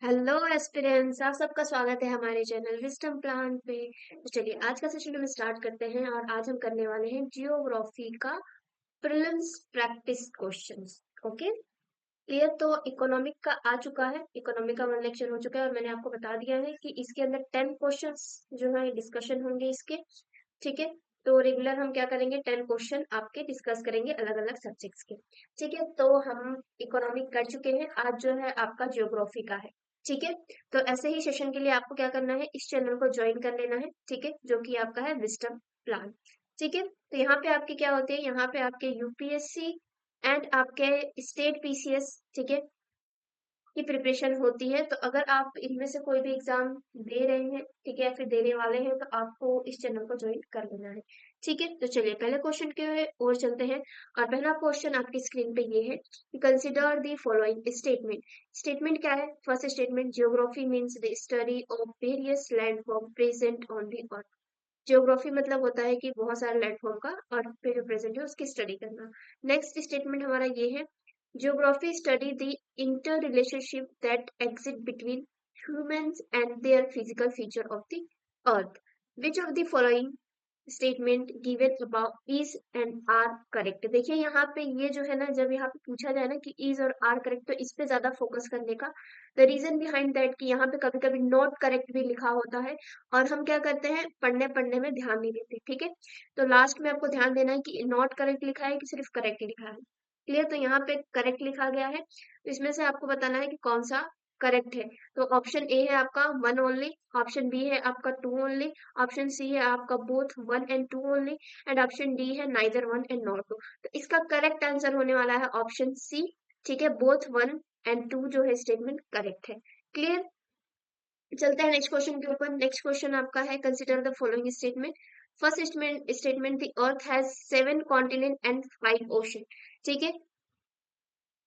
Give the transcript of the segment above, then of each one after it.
Hello aspirants, आप सबका स्वागत है हमारे चैनल विस्डम प्लान पे। तो चलिए आज का सेशन हम स्टार्ट करते हैं और आज हम करने वाले हैं जियोग्राफी का prelims practice questions. Okay, clear. तो इकोनॉमिक का आ चुका है, इकोनॉमिक का 1 लेक्चर हो चुका है और मैंने आपको बता दिया है कि इसके अंदर 10 क्वेश्चंस जो है डिस्कशन होंगे इसके। ठीक है, तो रेगुलर हम क्या करेंगे, 10 क्वेश्चन आपके डिस्कस करेंगे अलग अलग सब्जेक्ट्स के। ठीक है, तो हम इकोनॉमिक कर चुके हैं, आज जो है आपका जियोग्राफी का है। ठीक है, तो ऐसे ही सेशन के लिए आपको क्या करना है, इस चैनल को ज्वाइन कर लेना है। ठीक है, जो कि आपका है विस्डम प्लान। ठीक है, तो यहाँ पे आपके क्या होते हैं, यहाँ पे आपके यूपीएससी एंड आपके स्टेट पीसीएस, ठीक है, की प्रिपरेशन होती है। तो अगर आप इनमें से कोई भी एग्जाम दे रहे हैं, ठीक है, या फिर देने वाले हैं, तो आपको इस चैनल को ज्वाइन कर लेना है। ठीक है, तो चलिए पहले क्वेश्चन के ओर चलते हैं। और पहला क्वेश्चन आपकी स्क्रीन पे ये है, consider the following statement. Statement क्या है? First statement, geography means the study of various landform present on the earth. Geography मतलब होता है कि बहुत सारे लैंडफॉर्म का अर्थ पे जो प्रेजेंट है उसकी स्टडी करना। नेक्स्ट स्टेटमेंट हमारा ये है, geography study the inter relationship that exist between humans and their physical feature of the earth. Which of the following statement given about is and are correct. देखिए यहाँ पे ये जो है ना, जब यहाँ पे पूछा जाए ना कि इज और आर करेक्ट, तो इस पे ज्यादा फोकस करने का द रीजन बिहाइंड दैट कि यहाँ पे कभी कभी नॉट करेक्ट भी लिखा होता है और हम क्या करते हैं, पढ़ने पढ़ने में ध्यान नहीं देते। ठीक है, तो लास्ट में आपको ध्यान देना है कि नॉट करेक्ट लिखा है कि सिर्फ करेक्ट लिखा है। क्लियर, तो यहाँ पे करेक्ट लिखा गया है, तो इसमें से आपको बताना है कि कौन सा करेक्ट है। तो ऑप्शन ए है आपका वन ओनली, ऑप्शन बी है आपका टू ओनली, ऑप्शन सी है आपका both one and two only, and option D है neither one and not two. तो इसका करेक्ट आंसर होने वाला है ऑप्शन सी। ठीक है, बोथ वन एंड टू जो है स्टेटमेंट करेक्ट है। क्लियर, चलते हैं नेक्स्ट क्वेश्चन के ऊपर। नेक्स्ट क्वेश्चन आपका है, consider the following statement. First statement, the earth has 7 continent and 5 ocean. ठीक है,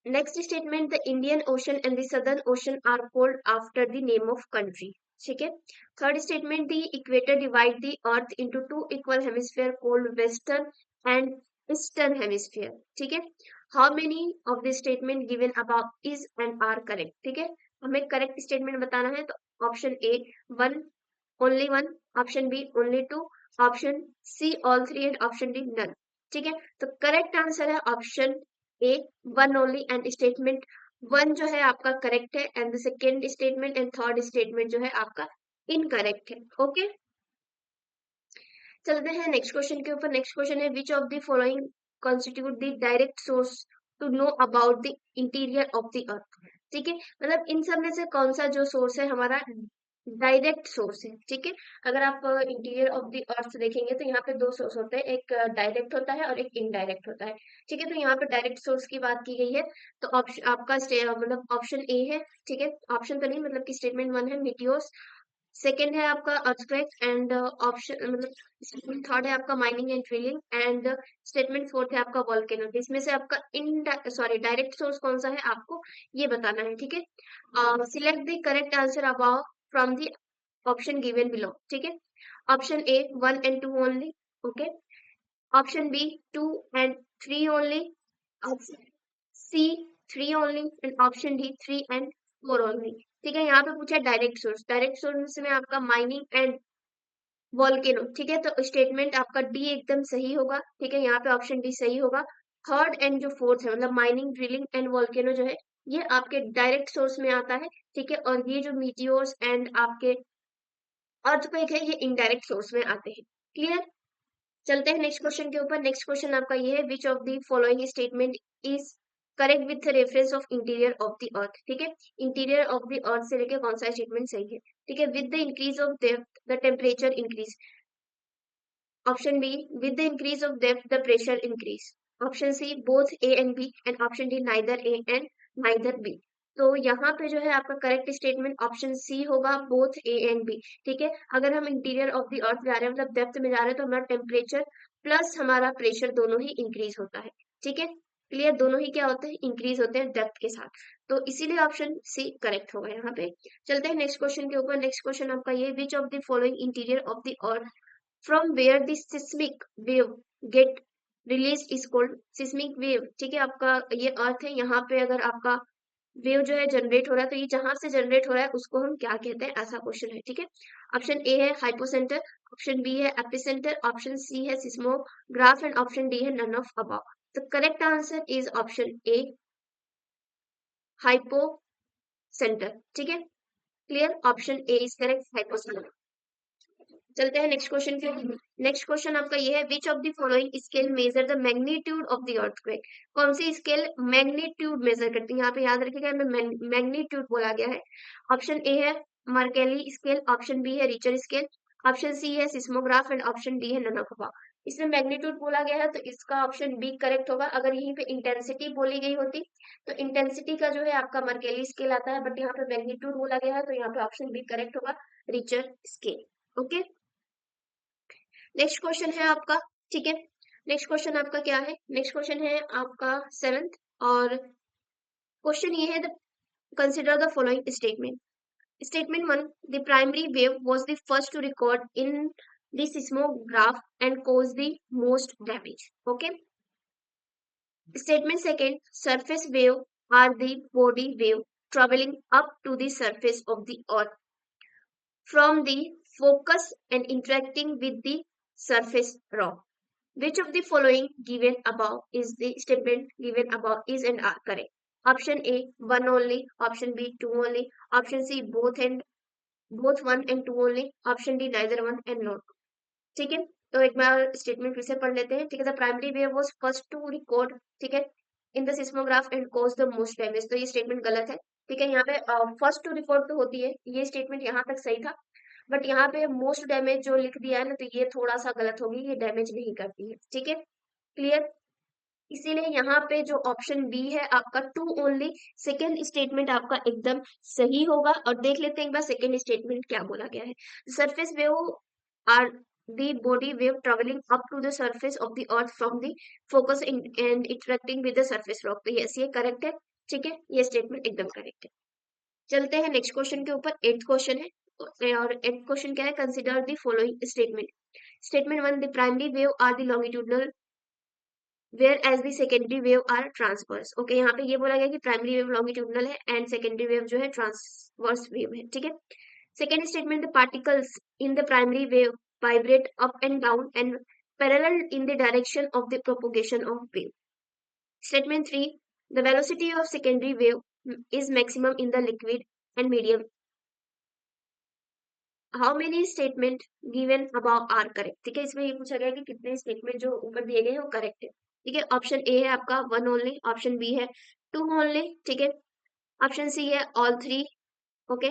next statement, the Indian ocean and the southern ocean are called after the name of country. ठीक है, third statement, the equator divide the earth into 2 equal hemisphere called western and eastern hemisphere. ठीक है, how many of the statement given about is and are correct. ठीक है, हमें correct statement बताना है, तो option A one, only one, option B only two, option C all three, and option D none. ठीक है, तो करेक्ट आंसर है option A one only, and statement one जो है आपका करेक्ट है, and the second statement and third statement जो है आपका इनकरेक्ट है। ओके, चलते हैं नेक्स्ट क्वेश्चन के ऊपर। नेक्स्ट क्वेश्चन है, which of the following constitute the direct source to know about the interior of the earth. ठीक है, मतलब इन सब में से कौन सा जो सोर्स है हमारा डायरेक्ट सोर्स है। ठीक है, अगर आप इंटीरियर ऑफ द अर्थ देखेंगे तो यहाँ पे दो सोर्स होते हैं, एक डायरेक्ट होता है और एक इनडायरेक्ट होता है। ठीक है, तो यहाँ पे डायरेक्ट सोर्स की बात की गई है, तो ऑप्शन आपका मतलब ऑप्शन ए है। ठीक है, ऑप्शन तो नहीं, मतलब कि स्टेटमेंट वन है मीटियोर्स, सेकेंड है आपका अर्थक्वेक, एंड ऑप्शन मतलब स्टेटमेंट थर्ड है आपका mining and drilling, and statement fourth है आपका वॉल्केनो। इसमें से आपका इन डायरेक्ट सोर्स कौन सा है आपको ये बताना है। ठीक है, select the correct answer above from the option given below. ठीक है, option A one and two only, okay, option B two and three only, option C three only, and option D three and four only. ठीक है, यहाँ पे पूछा direct source, direct source में आपका mining and volcano. ठीक है, तो स्टेटमेंट आपका डी एकदम सही होगा। ठीक है, यहाँ पे ऑप्शन डी सही होगा। थर्ड एंड जो फोर्थ है मतलब माइनिंग ड्रिलिंग एंड वॉल्केनो जो है ये आपके डायरेक्ट सोर्स में आता है। ठीक है, और ये जो मीटियोर्स एंड आपके अर्थक्वेक है ये इनडायरेक्ट सोर्स में आते हैं। क्लियर, चलते हैं नेक्स्ट क्वेश्चन के ऊपर। नेक्स्ट क्वेश्चन आपका ये है, which of the following statement is correct with reference of interior of the earth. ठीक है, इंटीरियर ऑफ द अर्थ से लेके कौन सा स्टेटमेंट सही है। ठीक है, with the increase of depth the temperature increase, option B with the increase of depth the pressure increase, option C both A and B, and option D neither A and neither B. तो यहाँ पे जो है आपका correct statement option C होगा, both A and B. ठीक है, अगर हम इंटीरियर ऑफ द अर्थ जा रहे हैं मतलब डेप्थ में जा रहे हैं, तो हमारा टेम्परेचर प्लस हमारा प्रेशर दोनों ही इंक्रीज होता है। ठीक है, क्लियर, दोनों ही क्या होते हैं, इंक्रीज होते हैं डेप्थ के साथ, तो इसीलिए ऑप्शन सी करेक्ट होगा यहाँ पे। चलते हैं नेक्स्ट क्वेश्चन के ऊपर। नेक्स्ट क्वेश्चन आपका ये, विच of the following interior of the earth from where the seismic wave get released is called seismic wave। ठीक है, आपका ये अर्थ है, यहाँ पे अगर आपका वेव जो है जनरेट हो रहा है, तो ये जहां से जनरेट हो रहा है उसको हम क्या कहते हैं, ऐसा क्वेश्चन है, ठीक है। ऑप्शन ए है हाइपोसेंटर, ऑप्शन बी है एपिसेंटर, ऑप्शन सी है सिस्मोग्राफ एंड ऑप्शन डी है none of above. The correct answer is option A hypocentre, ठीक है। Clear, option A is correct, hypocentre. चलते हैं नेक्स्ट क्वेश्चन के। नेक्स्ट क्वेश्चन आपका ये है, which of the following scale measure the magnitude of the earthquake. कौन सी स्केल मैग्नीट्यूड मेजर करती है, यहाँ पे याद रखिएगा मैग्नीट्यूड बोला गया है। ऑप्शन ए है मार्केली स्केल, ऑप्शन बी है रिचर स्केल, ऑप्शन सी है सिस्मोग्राफ एंड ऑप्शन डी है ननोफा। इसमें मैग्नीट्यूड बोला गया है तो इसका ऑप्शन बी करेक्ट होगा। अगर यहीं पे इंटेंसिटी बोली गई होती तो इंटेंसिटी का जो है आपका मार्केली स्केल आता है, बट यहाँ पे मैग्नीट्यूड बोला गया है तो यहाँ पे ऑप्शन बी करेक्ट होगा, Richter scale. Okay, next question है आपका, ठीक है। नेक्स्ट क्वेश्चन आपका क्या है, नेक्स्ट क्वेश्चन है आपका 7th, और क्वेश्चन ये है, consider the following statement. Statement 1, the primary wave was the first to record in the seismograph and cause the most damage. Okay, statement 2, surface wave are the body wave traveling up to the surface of the earth from the focus and interacting with the surface rock. Which of the following given above is the statement given above is and are correct? Option A, one only. Option B, two only. Option C, both one and two only. Option D, neither one and not. ठीक है, तो एक बार statement फिर से पढ़ लेते हैं, ठीक है। The primary wave was first to record, ठीक है, in the seismograph and cause the most damage. तो ये स्टेटमेंट गलत है, ठीक है। यहाँ पे फर्स्ट टू रिकॉर्ड तो होती है, ये स्टेटमेंट यहाँ तक सही था, बट यहाँ पे मोस्ट डैमेज जो लिख दिया है ना, तो ये थोड़ा सा गलत होगी, ये डैमेज नहीं करती है, ठीक है। क्लियर, इसीलिए यहाँ पे जो ऑप्शन बी है आपका टू ओनली, सेकेंड स्टेटमेंट आपका एकदम सही होगा। और देख लेते हैं एक बार सेकेंड स्टेटमेंट क्या बोला गया है। Surface wave are the body wave traveling up to the surface of the earth from the focus and interacting with the surface rock। तो यस, ये करेक्ट है, ठीक है, ये स्टेटमेंट एकदम करेक्ट है। चलते हैं नेक्स्ट क्वेश्चन के ऊपर, 8th क्वेश्चन है, और 8th क्वेश्चन क्या है, consider the following statement. Statement 1, the primary wave are the longitudinal whereas the secondary wave are transverse. Okay, यहाँ पे ये बोला गया कि प्राइमरी वेव लॉन्गिट्यूडनल है एंड सेकेंडरी वेव जो है ट्रांसवर्स वेव है, ठीक है। Second statement, the particles in the primary wave vibrate up and down and parallel in the direction of the propagation of wave. Statement 3, the velocity of secondary wave is maximum in the liquid and medium. How many statement given above are correct? ठीक है, इसमें ये पूछा गया कि कितने statement जो ऊपर दिए गए हैं वो करेक्ट है, ठीक है। ऑप्शन ए है आपका वन ओनली, ऑप्शन बी है टू ओनली, ठीक है, ऑप्शन सी है all three, okay,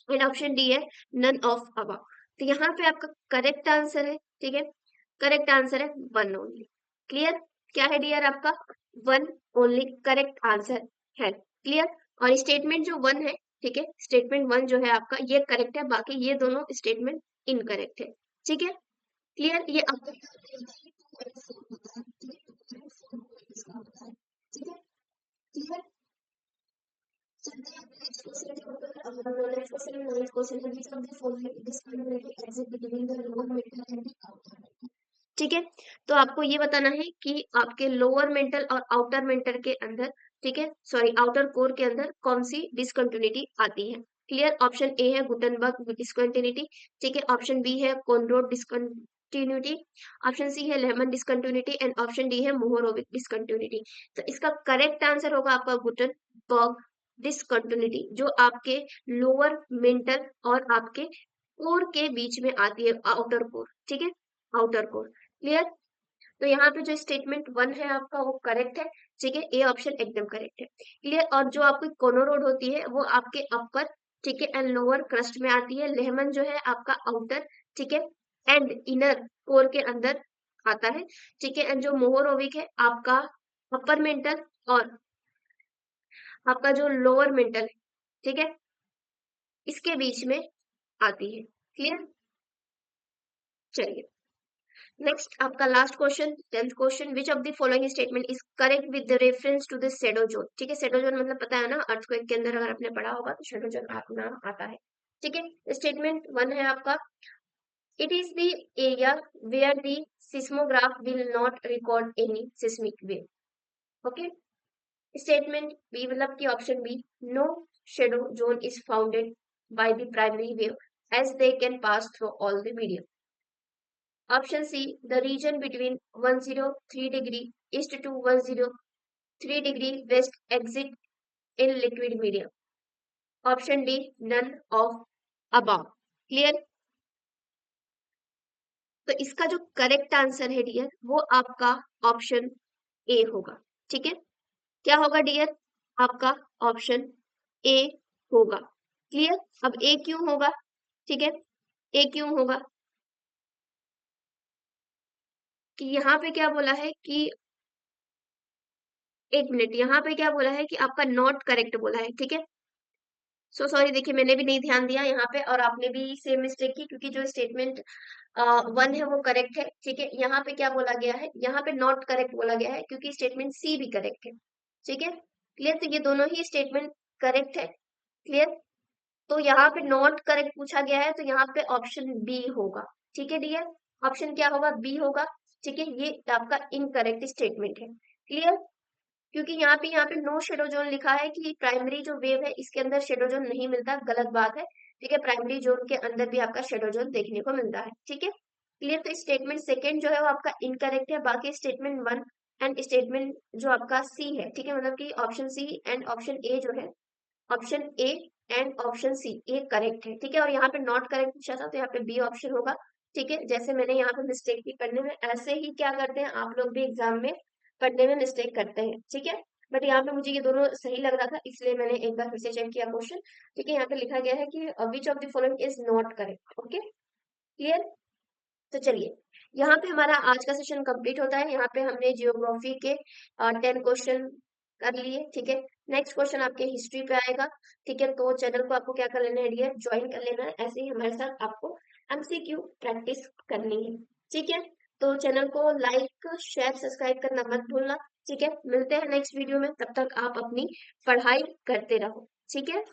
and option D है नन ऑफ अबव। तो यहाँ पे आपका करेक्ट आंसर है, ठीक है, करेक्ट आंसर है वन ओनली। क्लियर, क्या है डियर आपका, वन ओनली करेक्ट आंसर है। क्लियर, और स्टेटमेंट जो वन है, ठीक है, स्टेटमेंट वन जो है आपका ये करेक्ट है, बाकी ये दोनों स्टेटमेंट इनकरेक्ट है, ठीक है। क्लियर, ये आपका ठीक है, क्लियर। ठीक है, तो आपको ये बताना है कि आपके लोअर मेंटल और आउटर मेंटल के अंदर, ठीक है, सॉरी आउटर कोर के अंदर कौन सी डिसकंटिन्यूटी आती है। क्लियर, ऑप्शन ए है गुटनबर्ग डिसकंटिन्यूटी, ठीक है, ऑप्शन बी है कॉनरोड डिसकंटिन्यूटी, ऑप्शन सी है Lehmann discontinuity and option D है मोहरोविक डिसकंटिन्यूटी। तो इसका करेक्ट आंसर होगा आपका गुटनबर्ग डिसकंटिन्यूटी, जो आपके लोअर मेंटल और आपके कोर के बीच में आती है, आउटर कोर, ठीक है, आउटर कोर। क्लियर, तो यहाँ पे जो स्टेटमेंट वन है आपका वो करेक्ट है, ठीक है, ए ऑप्शन एकदम करेक्ट है। क्लियर, और जो आपकी कोनोरोड होती है वो आपके अपर, ठीक है, एंड लोअर क्रस्ट में आती है। लेहमन जो है आपका आउटर, ठीक है, एंड इनर कोर के अंदर आता है, ठीक है, एंड जो मोहरोविक है आपका अपर मेंटल और आपका जो लोअर मेंटल है, ठीक है, इसके बीच में आती है। क्लियर, चलिए नेक्स्ट आपका last question, 10th question, which of the following statement is correct with the reference to the shadow zone. ठीक है, शैडो जोन मतलब पता है ना, अर्थक्वेक के अंदर अगर आपने पढ़ा होगा तो शैडो जोन अपना आता है, ठीक है। स्टेटमेंट वन है आपका, it is the area where the seismograph will not record any seismic wave. Okay, statement B मतलब कि option B, no shadow zone is founded by the primary wave as they can pass through all the medium. Option C, the region between 103 degree east to 103 degree west exit in liquid medium. Option D, none of above. Clear? तो इसका जो correct answer है dear वो आपका option A होगा. ठीक है, क्या होगा डियर? आपका ऑप्शन ए होगा. क्लियर? अब ए क्यों होगा? ठीक है, ए क्यों होगा कि यहाँ पे क्या बोला है कि, एक मिनट, यहाँ पे क्या बोला है कि आपका नॉट करेक्ट बोला है. ठीक है, सो सॉरी, देखिए मैंने भी नहीं ध्यान दिया यहाँ पे और आपने भी सेम मिस्टेक की, क्योंकि जो स्टेटमेंट 1 है वो करेक्ट है. ठीक है, यहाँ पे क्या बोला गया है, यहाँ पे नॉट करेक्ट बोला गया है क्योंकि स्टेटमेंट सी भी करेक्ट है. ठीक है, क्लियर? तो ये दोनों ही स्टेटमेंट करेक्ट है. क्लियर? तो यहाँ पे नॉट करेक्ट पूछा गया है, तो यहाँ पे ऑप्शन बी होगा. ठीक है डियर, ऑप्शन क्या होगा? बी होगा. ठीक है, ये आपका इनकरेक्ट स्टेटमेंट है. क्लियर? क्योंकि यहाँ पे नो शेडो जोन लिखा है कि प्राइमरी जो वेव है इसके अंदर शेडो जोन नहीं मिलता, गलत बात है. ठीक है, प्राइमरी जोन के अंदर भी आपका शेडो जोन देखने को मिलता है. ठीक है, क्लियर? तो स्टेटमेंट सेकेंड जो है वो आपका इनकरेक्ट है. बाकी स्टेटमेंट 1 एंड स्टेटमेंट जो आपका सी है, ठीक है, मतलब कि option C and option A जो है, option A and option C, ये करेक्ट है. ठीक है, और यहाँ पे नॉट करेक्ट पूछा था तो यहाँ पे बी ऑप्शन होगा. ठीक है, जैसे मैंने यहाँ पे मिस्टेक की पढ़ने में, ऐसे ही क्या करते हैं आप लोग भी एग्जाम में पढ़ने में मिस्टेक करते हैं. ठीक है, बट यहाँ पे मुझे ये दोनों सही लग रहा था इसलिए मैंने एक बार फिर से चेक किया क्वेश्चन. ठीक है, यहाँ पे लिखा गया है कि विच of the following is not correct. Okay, clear? तो चलिए, यहाँ पे हमारा आज का सेशन कंप्लीट होता है. यहाँ पे हमने जियोग्राफी के 10 क्वेश्चन कर लिए. ठीक है, नेक्स्ट क्वेश्चन आपके हिस्ट्री पे आएगा. ठीक है, तो चैनल को आपको क्या कर लेना है डियर? ज्वाइन कर लेना है. ऐसे ही हमारे साथ आपको एमसीक्यू प्रैक्टिस करनी है. ठीक है, तो चैनल को लाइक शेयर सब्सक्राइब करना मत भूलना. ठीक है, मिलते हैं नेक्स्ट वीडियो में. तब तक आप अपनी पढ़ाई करते रहो. ठीक है.